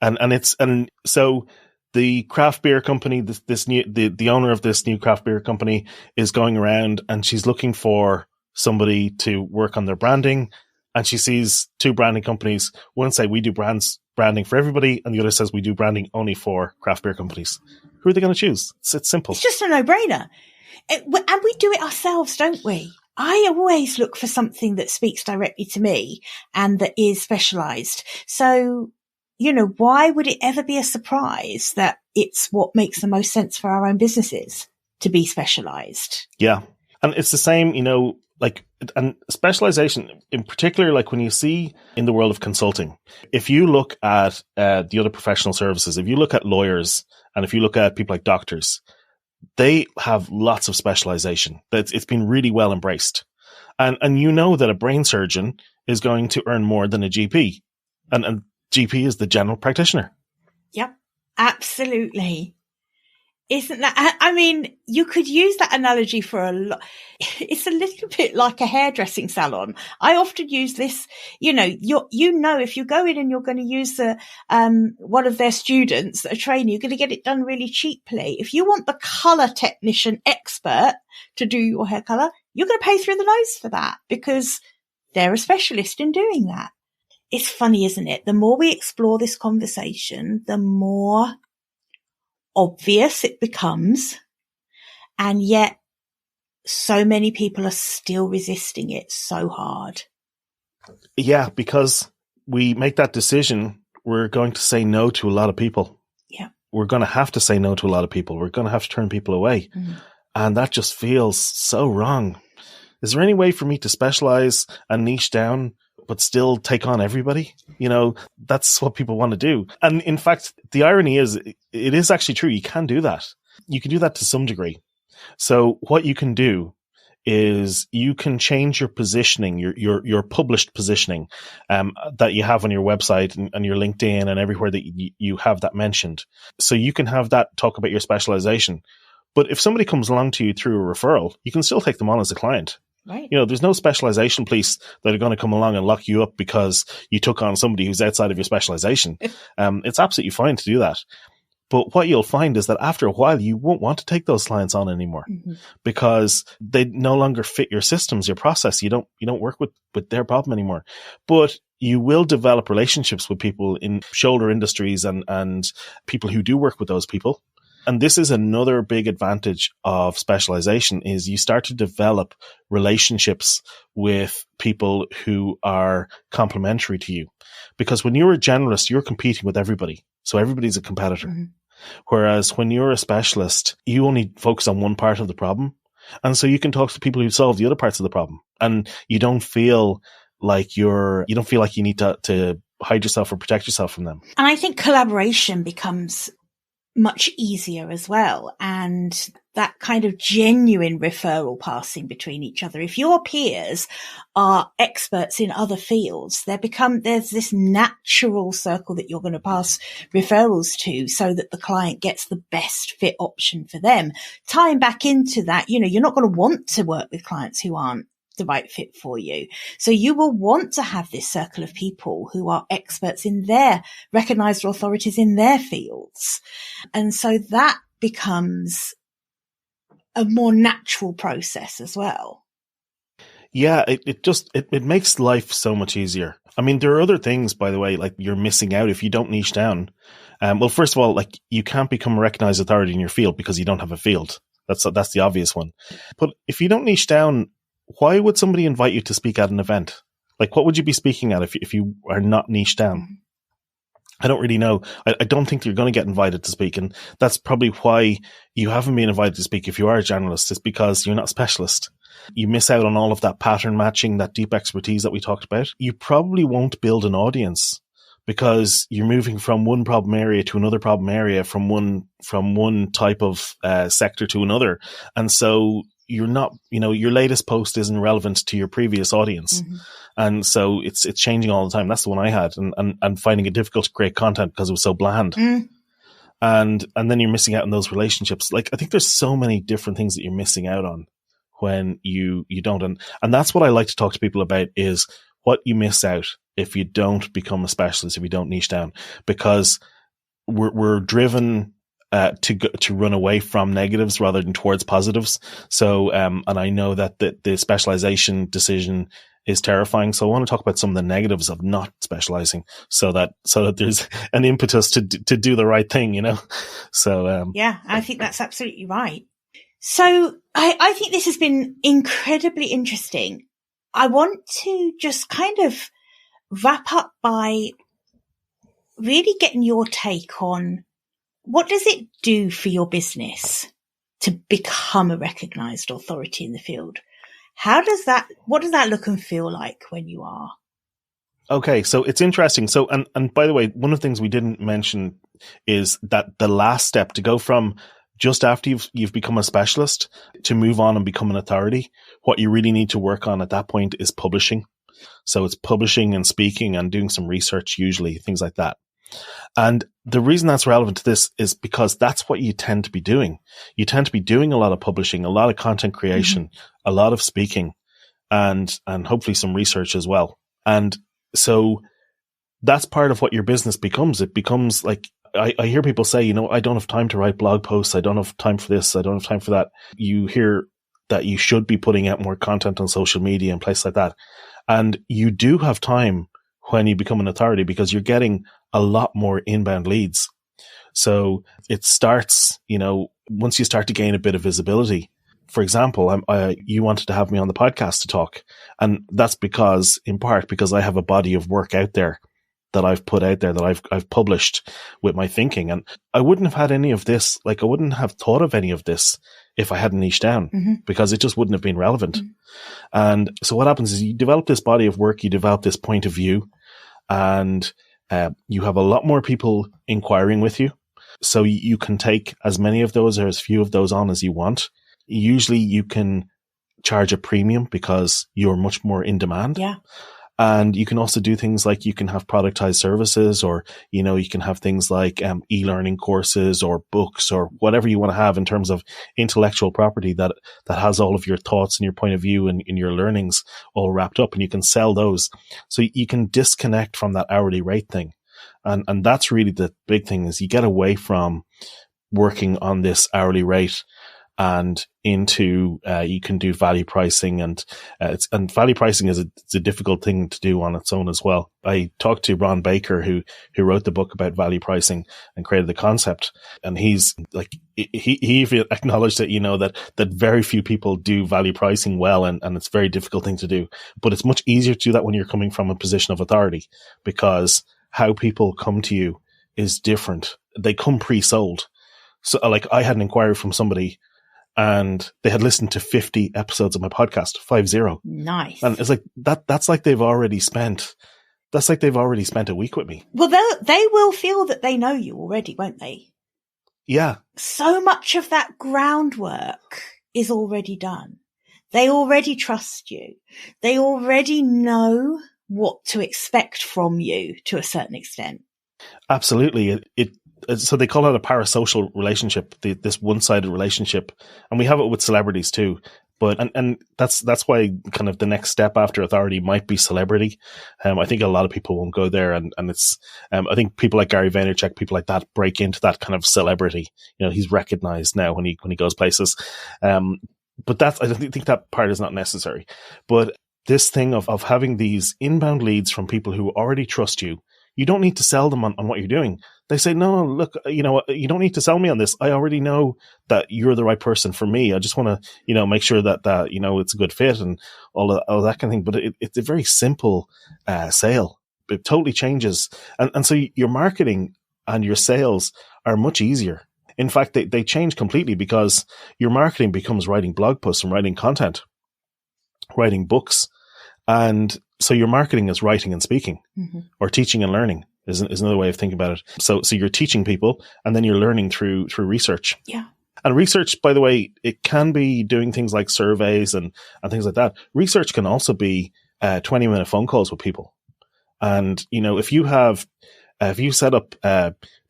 And so the craft beer company, the owner of this new craft beer company is going around and she's looking for somebody to work on their branding. And she sees two branding companies. One say we do branding for everybody, and the other says we do branding only for craft beer companies. Who are they going to choose? It's simple. It's just a no-brainer. And we do it ourselves, don't we? I always look for something that speaks directly to me and that is specialized. So, why would it ever be a surprise that it's what makes the most sense for our own businesses to be specialized? Yeah. And it's the same, and specialization in particular, like when you see in the world of consulting, if you look at the other professional services, if you look at lawyers and if you look at people like doctors, they have lots of specialization. It's been really well embraced. And that a brain surgeon is going to earn more than a GP. And GP is the general practitioner. Yep, absolutely. Isn't that, I mean, you could use that analogy for a lot. It's a little bit like a hairdressing salon. I often use this, if you go in and you're going to use one of their students, a trainer, you're going to get it done really cheaply. If you want the color technician expert to do your hair color, you're going to pay through the nose for that because they're a specialist in doing that. It's funny, isn't it? The more we explore this conversation, the more obvious it becomes, and yet so many people are still resisting it so hard. Yeah, because we make that decision, we're going to say no to a lot of people. Yeah. We're going to have to say no to a lot of people. We're going to have to turn people away. Mm-hmm. And that just feels so wrong. Is there any way for me to specialize and niche down but still take on everybody? That's what people want to do. And in fact, the irony is, it is actually true. You can do that. You can do that to some degree. So what you can do is you can change your positioning, your published positioning, that you have on your website and your LinkedIn and everywhere that you have that mentioned. So you can have that talk about your specialization. But if somebody comes along to you through a referral, you can still take them on as a client. Right. There's no specialization police that are going to come along and lock you up because you took on somebody who's outside of your specialization. It's absolutely fine to do that. But what you'll find is that after a while, you won't want to take those clients on anymore because they no longer fit your systems, your process. You don't work with their problem anymore. But you will develop relationships with people in shoulder industries and people who do work with those people. And this is another big advantage of specialization is you start to develop relationships with people who are complementary to you. Because when you're a generalist, you're competing with everybody. So everybody's a competitor. Mm-hmm. Whereas when you're a specialist, you only focus on one part of the problem. And so you can talk to people who solve the other parts of the problem. And you don't feel like you need to hide yourself or protect yourself from them. And I think collaboration becomes much easier as well. And that kind of genuine referral passing between each other. If your peers are experts in other fields, there's this natural circle that you're going to pass referrals to so that the client gets the best fit option for them. Tying back into that, you're not going to want to work with clients who aren't the right fit for you. So you will want to have this circle of people who are experts in their recognized authorities in their fields. And so that becomes a more natural process as well. Yeah, it makes life so much easier. I mean, there are other things, by the way, like you're missing out if you don't niche down. Well, first of all, like you can't become a recognized authority in your field because you don't have a field. That's the obvious one. But if you don't niche down, why would somebody invite you to speak at an event? Like, what would you be speaking at if you are not niche down? Mm-hmm. I don't really know. I don't think you're going to get invited to speak. And that's probably why you haven't been invited to speak if you are a generalist. It's because you're not a specialist. You miss out on all of that pattern matching, that deep expertise that we talked about. You probably won't build an audience because you're moving from one problem area to another problem area, from one type of sector to another. And so you're not, your latest post isn't relevant to your previous audience. Mm-hmm. And so it's changing all the time. That's the one I had and finding it difficult to create content because it was so bland. Mm. And then you're missing out on those relationships. Like, I think there's so many different things that you're missing out on when you don't. And that's what I like to talk to people about, is what you miss out if you don't become a specialist, if you don't niche down, because we're driven to run away from negatives rather than towards positives. So, and I know that the specialization decision is terrifying. So I want to talk about some of the negatives of not specializing so that there's an impetus to do the right thing, So, yeah, I think that's absolutely right. So I think this has been incredibly interesting. I want to just kind of wrap up by really getting your take on what does it do for your business to become a recognized authority in the field? What does that look and feel like when you are? Okay, so it's interesting. So, and by the way, one of the things we didn't mention is that the last step to go from just after you've become a specialist to move on and become an authority, what you really need to work on at that point is publishing. So it's publishing and speaking and doing some research, usually things like that. And the reason that's relevant to this is because that's what you tend to be doing. You tend to be doing a lot of publishing, a lot of content creation, mm-hmm. a lot of speaking, and hopefully some research as well. And so that's part of what your business becomes. It becomes like, I hear people say, I don't have time to write blog posts. I don't have time for this. I don't have time for that. You hear that you should be putting out more content on social media and places like that. And you do have time when you become an authority because you're getting a lot more inbound leads. So it starts, once you start to gain a bit of visibility. For example, you wanted to have me on the podcast to talk. And that's in part because I have a body of work out there that I've put out there, that I've published with my thinking. And I wouldn't have had any of this, I wouldn't have thought of any of this if I hadn't niched down, mm-hmm. because it just wouldn't have been relevant. Mm-hmm. And so what happens is you develop this body of work, you develop this point of view, and you have a lot more people inquiring with you. So you can take as many of those or as few of those on as you want. Usually you can charge a premium because you're much more in demand. Yeah. And you can also do things like you can have productized services, or, you can have things like e-learning courses or books or whatever you want to have in terms of intellectual property that has all of your thoughts and your point of view and your learnings all wrapped up, and you can sell those. So you can disconnect from that hourly rate thing. And that's really the big thing, is you get away from working on this hourly rate and into you can do value pricing, and value pricing is a difficult thing to do on its own as well. I talked to Ron Baker, who wrote the book about value pricing and created the concept, and he's like he even acknowledged that that very few people do value pricing well, and it's a very difficult thing to do. But it's much easier to do that when you're coming from a position of authority, because how people come to you is different. They come pre-sold. So I had an inquiry from somebody, and they had listened to 50 episodes of my podcast, 50. Nice. And it's like that's like they've already spent a week with me. Well, they will feel that they know you already, won't they? Yeah. So much of that groundwork is already done. They already trust you. They already know what to expect from you to a certain extent. Absolutely. So they call it a parasocial relationship, this one-sided relationship. And we have it with celebrities too. But, and that's why kind of the next step after authority might be celebrity. I think a lot of people won't go there, and it's, I think people like Gary Vaynerchuk, people like that break into that kind of celebrity. You know, he's recognized now when he goes places. But I don't think that part is not necessary. But this thing of having these inbound leads from people who already trust you, you don't need to sell them on what you're doing. They say, no, look, you know, you don't need to sell me on this. I already know that you're the right person for me. I just want to, you know, make sure that, you know, it's a good fit and all that kind of thing. But it's a very simple sale. It totally changes. And so your marketing and your sales are much easier. In fact, they change completely because your marketing becomes writing blog posts and writing content, writing books. And so your marketing is writing and speaking, or teaching and learning is another way of thinking about it. So you're teaching people, and then you're learning through research. Yeah. And research, by the way, it can be doing things like surveys and things like that. Research can also be 20-minute phone calls with people. And, you know, if you set up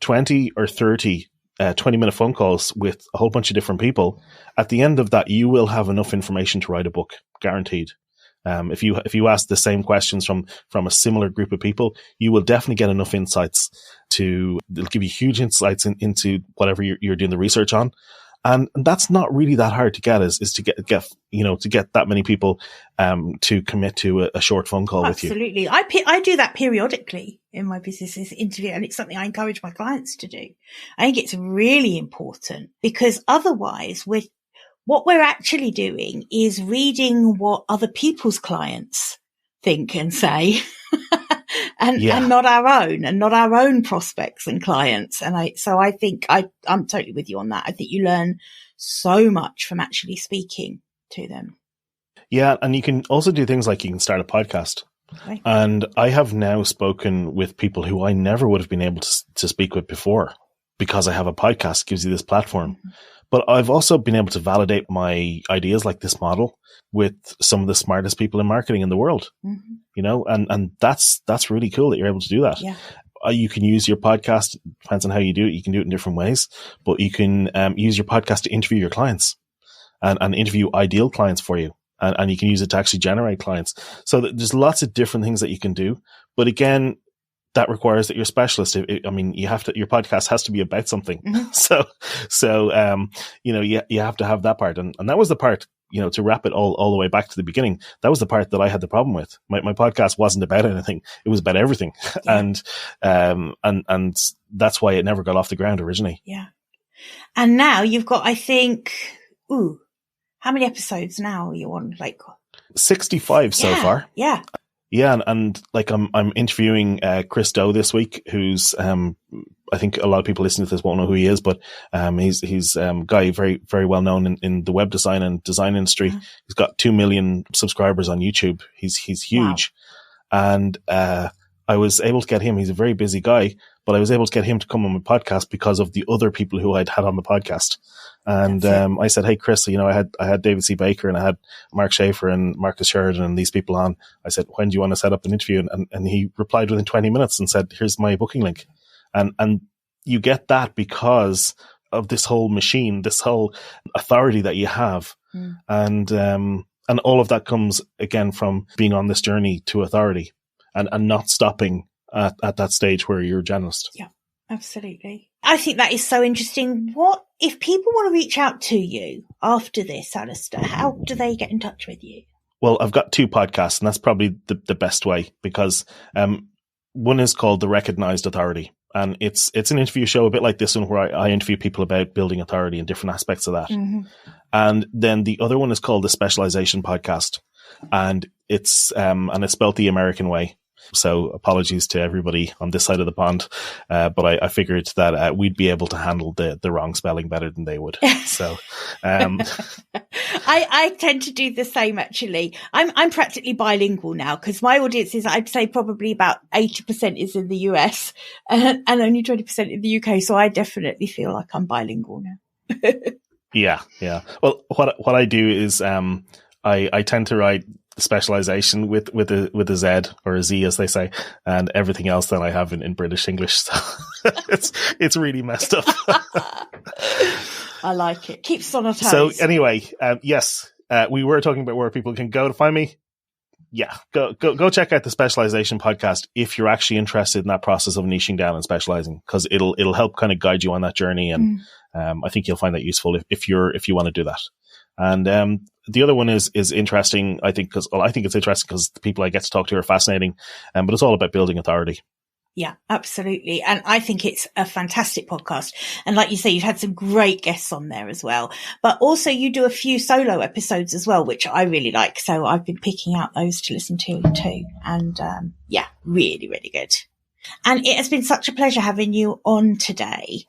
20 or 30 20-minute phone calls with a whole bunch of different people, at the end of that, you will have enough information to write a book, guaranteed. If you ask the same questions from a similar group of people, you will definitely get enough insights it'll give you huge insights into whatever you're doing the research on. And that's not really that hard to get, is to get that many people, to commit to a short phone call with you. Absolutely. I do that periodically in my business interview, and it's something I encourage my clients to do. I think it's really important, because otherwise what we're actually doing is reading what other people's clients think and say, and not our own prospects and clients. And so I think I'm totally with you on that. I think you learn so much from actually speaking to them. Yeah. And you can also do things like you can start a podcast. Okay. And I have now spoken with people who I never would have been able to speak with before, because I have a podcast. It gives you this platform. Mm-hmm. But I've also been able to validate my ideas like this model with some of the smartest people in marketing in the world, you know, and that's really cool that you're able to do that. Yeah. You can use your podcast, depends on how you do it. You can do it in different ways, but you can use your podcast to interview your clients and interview ideal clients for you. And you can use it to actually generate clients. So there's lots of different things that you can do. But again, that requires that you're a specialist. I mean, your podcast has to be about something. Mm-hmm. So, you know, you have to have that part. And that was the part, you know, to wrap it all the way back to the beginning. That was the part that I had the problem with. My podcast wasn't about anything. It was about everything. Yeah. And that's why it never got off the ground originally. Yeah. And now you've got, I think, how many episodes now are you on? Like 65 so far. Yeah. Yeah, and like I'm interviewing Chris Doe this week, who's I think a lot of people listening to this won't know who he is, but he's a guy very, very well known in the web design and design industry. Mm-hmm. He's got 2 million subscribers on YouTube. He's huge. Wow. And I was able to get him. He's a very busy guy, but I was able to get him to come on my podcast because of the other people who I'd had on the podcast. And I said, hey, Chris, you know, I had David C. Baker and I had Mark Schaefer and Marcus Sheridan and these people on. I said, when do you want to set up an interview? And he replied within 20 minutes and said, here's my booking link. And you get that because of this whole machine, this whole authority that you have. And all of that comes again from being on this journey to authority and not stopping at that stage where you're a generalist. Yeah, absolutely. I think that is so interesting. What if people want to reach out to you after this, Alastair? How do they get in touch with you? Well, I've got 2 podcasts, and that's probably the best way, because one is called The Recognized Authority, and it's an interview show a bit like this one, where I interview people about building authority and different aspects of that. Mm-hmm. And then the other one is called the Specialization podcast, and it's spelled the American way. So apologies to everybody on this side of the pond. But I figured that we'd be able to handle the wrong spelling better than they would. So, I tend to do the same, actually. I'm practically bilingual now, because my audience is, I'd say, probably about 80% is in the US and only 20% in the UK. So I definitely feel like I'm bilingual now. Yeah. Well, what I do is I tend to write specialization with a Z or a Z, as they say, and everything else that I have in British English. So it's really messed up. I like it. Keeps us on our toes. So anyway, yes, we were talking about where people can go to find me. Yeah, go check out the Specialization podcast if you're actually interested in that process of niching down and specializing, because it'll help kind of guide you on that journey, and I think you'll find that useful if you want to do that. And the other one is interesting, I think, because I think it's interesting because the people I get to talk to are fascinating, but it's all about building authority. Yeah, absolutely. And I think it's a fantastic podcast. And like you say, you've had some great guests on there as well. But also you do a few solo episodes as well, which I really like. So I've been picking out those to listen to too. And yeah, really, really good. And it has been such a pleasure having you on today.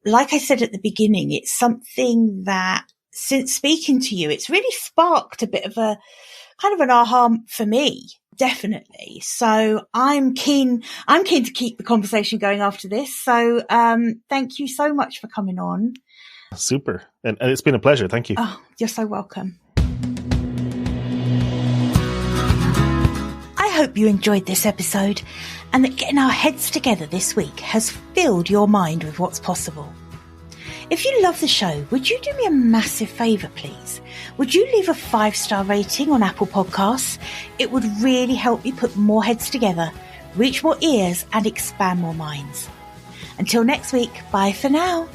Like I said at the beginning, it's something that since speaking to you, it's really sparked a bit of a kind of an aha for me. Definitely. So I'm keen to keep the conversation going after this. So thank you so much for coming on. Super. And it's been a pleasure. Thank you. Oh, you're so welcome. I hope you enjoyed this episode and that getting our heads together this week has filled your mind with what's possible. If you love the show, would you do me a massive favour, please? Would you leave a 5-star rating on Apple Podcasts? It would really help me put more heads together, reach more ears and expand more minds. Until next week, bye for now.